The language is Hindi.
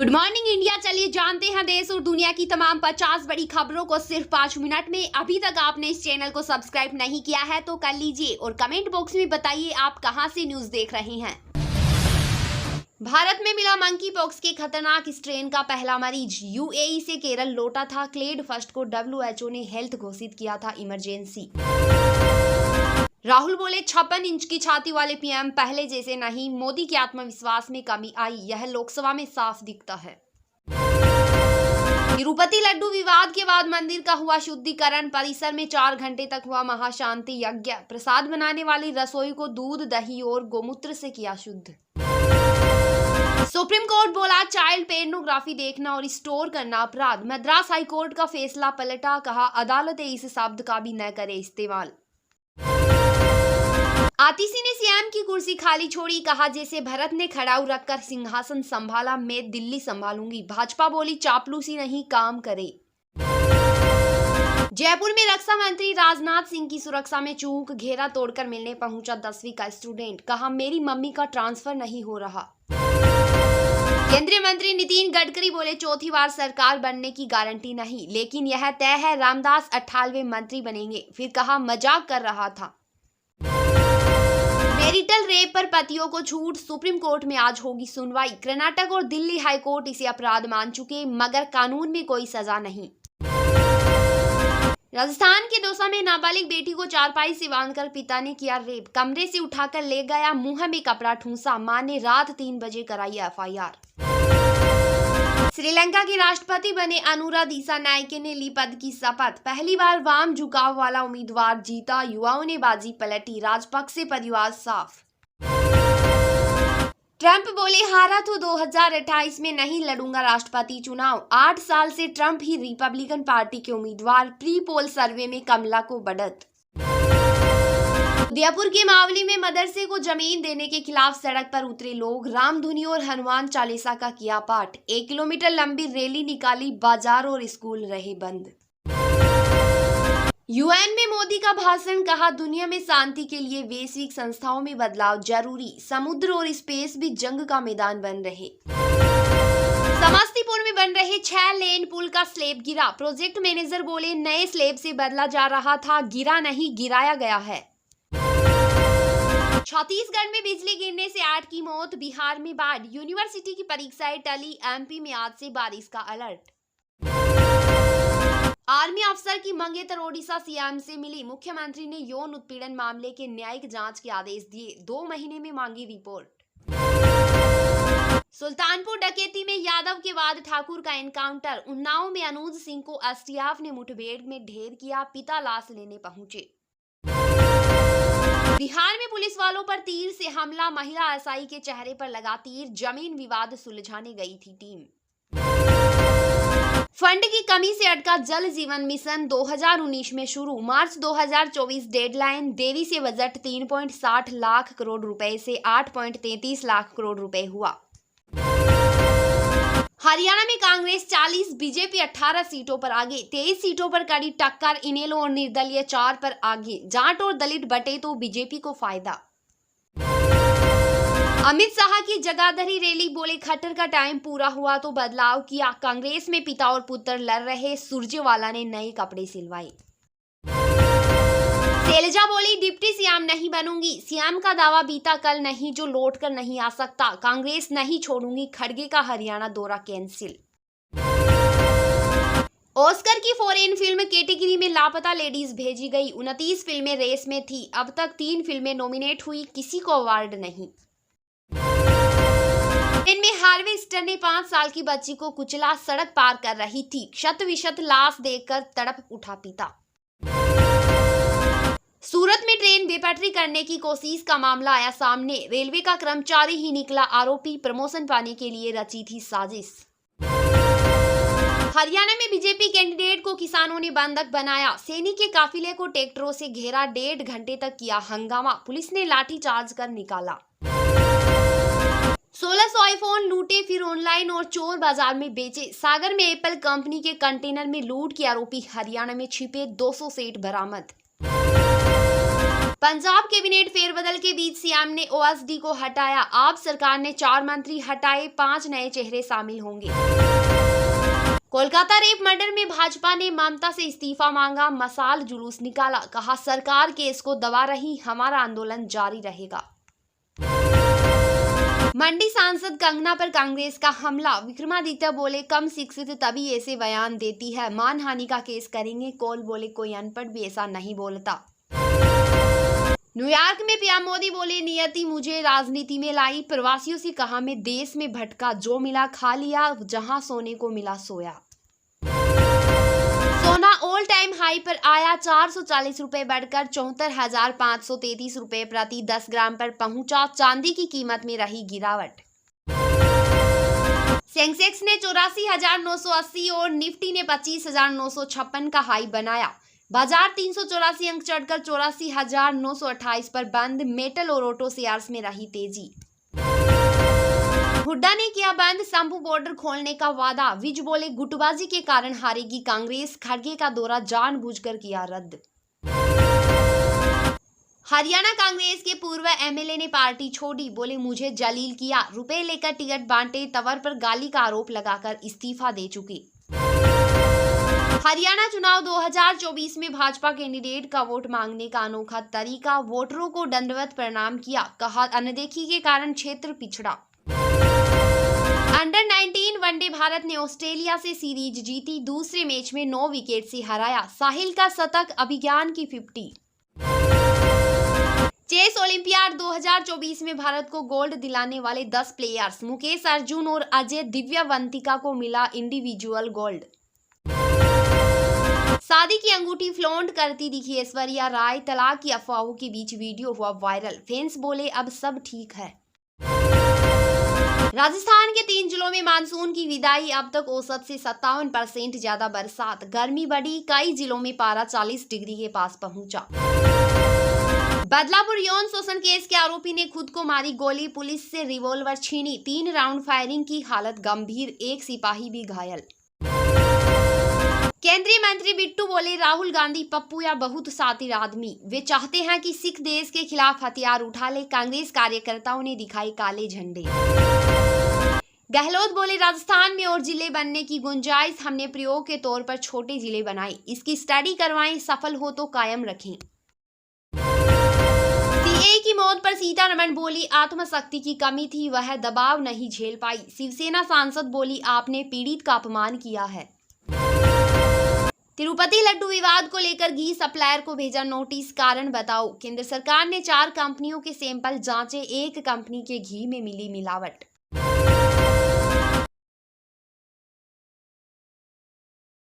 Good morning India. चलिए जानते हैं देश और दुनिया की तमाम 50 बड़ी खबरों को सिर्फ 5 मिनट में। अभी तक आपने इस चैनल को सब्सक्राइब नहीं किया है तो कर लीजिए और कमेंट बॉक्स में बताइए आप कहां से न्यूज देख रहे हैं। भारत में मिला मंकी पॉक्स के खतरनाक स्ट्रेन का पहला मरीज। यूएई से केरल लौटा था। क्लेड फर्स्ट को डब्ल्यूएचओ ने हेल्थ घोषित किया था इमरजेंसी। राहुल बोले 56 इंच की छाती वाले पीएम पहले जैसे नहीं। मोदी के आत्मविश्वास में कमी आई, यह लोकसभा में साफ दिखता है। तिरुपति लड्डू विवाद के बाद मंदिर का हुआ शुद्धिकरण। परिसर में 4 घंटे तक हुआ महाशांति यज्ञ। प्रसाद बनाने वाली रसोई को दूध, दही और गोमूत्र से किया शुद्ध। सुप्रीम कोर्ट बोला चाइल्ड पोर्नोग्राफी देखना और स्टोर करना अपराध। मद्रास हाईकोर्ट का फैसला पलटा, कहा अदालतें इस शब्द का भी न करे इस्तेमाल। आतिशी ने सीएम की कुर्सी खाली छोड़ी, कहा जैसे भरत ने खड़ाऊ रखकर सिंहासन संभाला मैं दिल्ली संभालूंगी। भाजपा बोली चापलूसी नहीं काम करे। जयपुर में रक्षा मंत्री राजनाथ सिंह की सुरक्षा में चूक। घेरा तोड़कर मिलने पहुंचा 10वीं का स्टूडेंट, कहा मेरी मम्मी का ट्रांसफर नहीं हो रहा। केंद्रीय मंत्री नितिन गडकरी बोले चौथी बार सरकार बनने की गारंटी नहीं, लेकिन यह तय है रामदास 98वें मंत्री बनेंगे। फिर कहा मजाक कर रहा था। मैरिटल रेप पर पतियों को छूट। सुप्रीम कोर्ट में आज होगी सुनवाई। कर्नाटक और दिल्ली हाईकोर्ट इसे अपराध मान चुके, मगर कानून में कोई सजा नहीं। राजस्थान के दौसा में नाबालिग बेटी को चारपाई से बांधकर पिता ने किया रेप। कमरे से उठाकर ले गया, मुंह में कपड़ा ठूंसा। मां ने रात 3 बजे कराई एफआईआर। श्रीलंका के राष्ट्रपति बने अनुरा दिसानायके ने ली पद की शपथ। पहली बार वाम झुकाव वाला उम्मीदवार जीता। युवाओं ने बाजी पलटी। राजपक्षे परिवार साफ। ट्रंप बोले हारा तो 2028 में नहीं लड़ूंगा राष्ट्रपति चुनाव। 8 साल से ट्रंप ही रिपब्लिकन पार्टी के उम्मीदवार। प्री पोल सर्वे में कमला को बढ़त। उदयपुर के मावली में मदरसे को जमीन देने के खिलाफ सड़क पर उतरे लोग। रामधुनी और हनुमान चालीसा का किया पाठ। 1 किलोमीटर लंबी रैली निकाली। बाजार और स्कूल रहे बंद। यूएन में मोदी का भाषण, कहा दुनिया में शांति के लिए वैश्विक संस्थाओं में बदलाव जरूरी। समुद्र और स्पेस भी जंग का मैदान बन रहे। समस्तीपुर में बन रहे 6 लेन पुल का स्लैब गिरा। प्रोजेक्ट मैनेजर बोले नए स्लैब से बदला जा रहा था, गिरा नहीं गिराया गया है। छत्तीसगढ़ में बिजली गिरने से 8 की मौत। बिहार में बाढ़। यूनिवर्सिटी की परीक्षाएं टली। एमपी में आज से बारिश का अलर्ट। आर्मी अफसर की मंगेतर ओडिशा सीएम से मिली। मुख्यमंत्री ने यौन उत्पीड़न मामले के न्यायिक जांच के आदेश दिए। 2 महीने में मांगी रिपोर्ट। सुल्तानपुर डकैती में यादव के बाद ठाकुर का एनकाउंटर। उन्नाव में अनुज सिंह को एसटीएफ ने मुठभेड़ में ढेर किया। पिता लाश लेने पहुंचे। बिहार में पुलिस वालों पर तीर से हमला। महिला एसआई के चेहरे पर लगा तीर। जमीन विवाद सुलझाने गई थी टीम। फंड की कमी से अटका जल जीवन मिशन 2019 में शुरू। मार्च 2024 डेडलाइन। देरी से बजट 3.60 लाख करोड़ रुपए से 8.33 लाख करोड़ रुपए हुआ। हरियाणा में कांग्रेस 40, बीजेपी 18 सीटों पर आगे। 23 सीटों पर कड़ी टक्कर। इनेलो और निर्दलीय 4 पर आगे। जाट और दलित बटे तो बीजेपी को फायदा। अमित शाह की जगाधरी रैली, बोले खट्टर का टाइम पूरा हुआ तो बदलाव किया। कांग्रेस में पिता और पुत्र लड़ रहे। सुरजेवाला ने नए कपड़े सिलवाए। शैलजा बोली डिप्टी सीएम नहीं बनूंगी। सीएम का दावा बीता कल नहीं जो लौट कर नहीं आ सकता। कांग्रेस नहीं छोड़ूंगी। खड़गे का हरियाणा दौरा कैंसिल। ऑस्कर की फॉरेन फिल्म कैटेगरी में लापता लेडीज भेजी गई। 29 फिल्में रेस में थी। अब तक 3 फिल्में नॉमिनेट हुई, किसी को अवार्ड नहीं। इनमें हार्वेस्टर ने 5 साल की बच्ची को कुचला। सड़क पार कर रही थी। शत विशत लाश देखकर तड़प उठा पिता। सूरत में ट्रेन बेपटरी करने की कोशिश का मामला आया सामने। रेलवे का कर्मचारी ही निकला आरोपी। प्रमोशन पाने के लिए रची थी साजिश। हरियाणा में बीजेपी कैंडिडेट को किसानों ने बंधक बनाया। सैनिक के काफिले को ट्रैक्टरों से घेरा। 1.5 घंटे तक किया हंगामा। पुलिस ने लाठीचार्ज कर निकाला। 1600 आईफोन लूटे, फिर ऑनलाइन और चोर बाजार में बेचे। सागर में एप्पल कंपनी के कंटेनर में लूट के आरोपी हरियाणा में छिपे। 200 सेट बरामद। पंजाब कैबिनेट फेरबदल के बीच सीएम ने ओएसडी को हटाया। आप सरकार ने 4 मंत्री हटाए, 5 नए चेहरे शामिल होंगे। कोलकाता रेप मर्डर में भाजपा ने ममता से इस्तीफा मांगा, मसाल जुलूस निकाला, कहा सरकार केस को दबा रही, हमारा आंदोलन जारी रहेगा। मंडी सांसद कंगना पर कांग्रेस का हमला, विक्रमादित्य बोले कम शिक्षित तभी ऐसे बयान देती है, मानहानि का केस करेंगे। कौल बोले कोई अनपढ़ भी ऐसा नहीं बोलता। न्यूयॉर्क में पीएम मोदी बोले नियति मुझे राजनीति में लाई, प्रवासियों से कहा मैं देश में भटका, जो मिला खा लिया, जहां सोने को मिला सोया। सोना ऑल टाइम हाई पर आया, 440 रुपए बढ़कर 74,533 रुपए प्रति 10 ग्राम पर पहुंचा। चांदी की कीमत में रही गिरावट। सेंसेक्स ने 84,980 और निफ्टी ने 25,956 का हाई बनाया। बाजार 384 अंक चढ़कर 84,928 पर बंद। मेटल और ऑटो शेयर्स में रही तेजी। हुड्डा ने किया बंद शंभू बॉर्डर खोलने का वादा, विज बोले गुटबाजी के कारण हारेगी कांग्रेस, खड़गे का दौरा जानबूझकर किया रद्द। हरियाणा कांग्रेस के पूर्व एमएलए ने पार्टी छोड़ी, बोले मुझे जलील किया, रुपए लेकर टिकट बांटे, तंवर पर गाली का आरोप लगाकर इस्तीफा दे चुके। हरियाणा चुनाव 2024 में भाजपा कैंडिडेट का वोट मांगने का अनोखा तरीका, वोटरों को दंडवत प्रणाम किया, कहा अनदेखी के कारण क्षेत्र पिछड़ा। अंडर 19 वनडे भारत ने ऑस्ट्रेलिया से सीरीज जीती, दूसरे मैच में 9 विकेट से हराया, साहिल का शतक, अभिज्ञान की 50। चेस ओलंपियाड 2024 में भारत को गोल्ड दिलाने वाले 10 प्लेयर्स मुकेश अर्जुन और अजय दिव्यवंतिका को मिला इंडिविजुअल गोल्ड। शादी की अंगूठी फ्लॉन्ट करती दिखी ऐश्वर्या राय, तलाक की अफवाहों के बीच वीडियो हुआ वायरल, फैंस बोले अब सब ठीक है। राजस्थान के 3 जिलों में मानसून की विदाई, अब तक औसत से 57% ज्यादा बरसात, गर्मी बढ़ी, कई जिलों में पारा 40 डिग्री के पास पहुंचा। बदलापुर यौन शोषण केस के आरोपी ने खुद को मारी गोली, पुलिस से रिवॉल्वर छीनी, 3 राउंड फायरिंग की, हालत गंभीर, 1 सिपाही भी घायल। केंद्रीय मंत्री बिट्टू बोले राहुल गांधी पप्पू या बहुत शातिर आदमी, वे चाहते हैं कि सिख देश के खिलाफ हथियार उठा ले, कांग्रेस कार्यकर्ताओं ने दिखाई काले झंडे। गहलोत बोले राजस्थान में और जिले बनने की गुंजाइश, हमने प्रयोग के तौर पर छोटे जिले बनाए, इसकी स्टडी करवाएं, सफल हो तो कायम रखें। सीए की मौत पर सीतारमण बोली आत्मशक्ति की कमी थी, वह दबाव नहीं झेल पाई, शिवसेना सांसद बोली आपने पीड़ित का अपमान किया है। तिरुपति लड्डू विवाद को लेकर घी सप्लायर को भेजा नोटिस, कारण बताओ, केंद्र सरकार ने 4 कंपनियों के सैंपल जांचे, 1 कंपनी के घी में मिली मिलावट।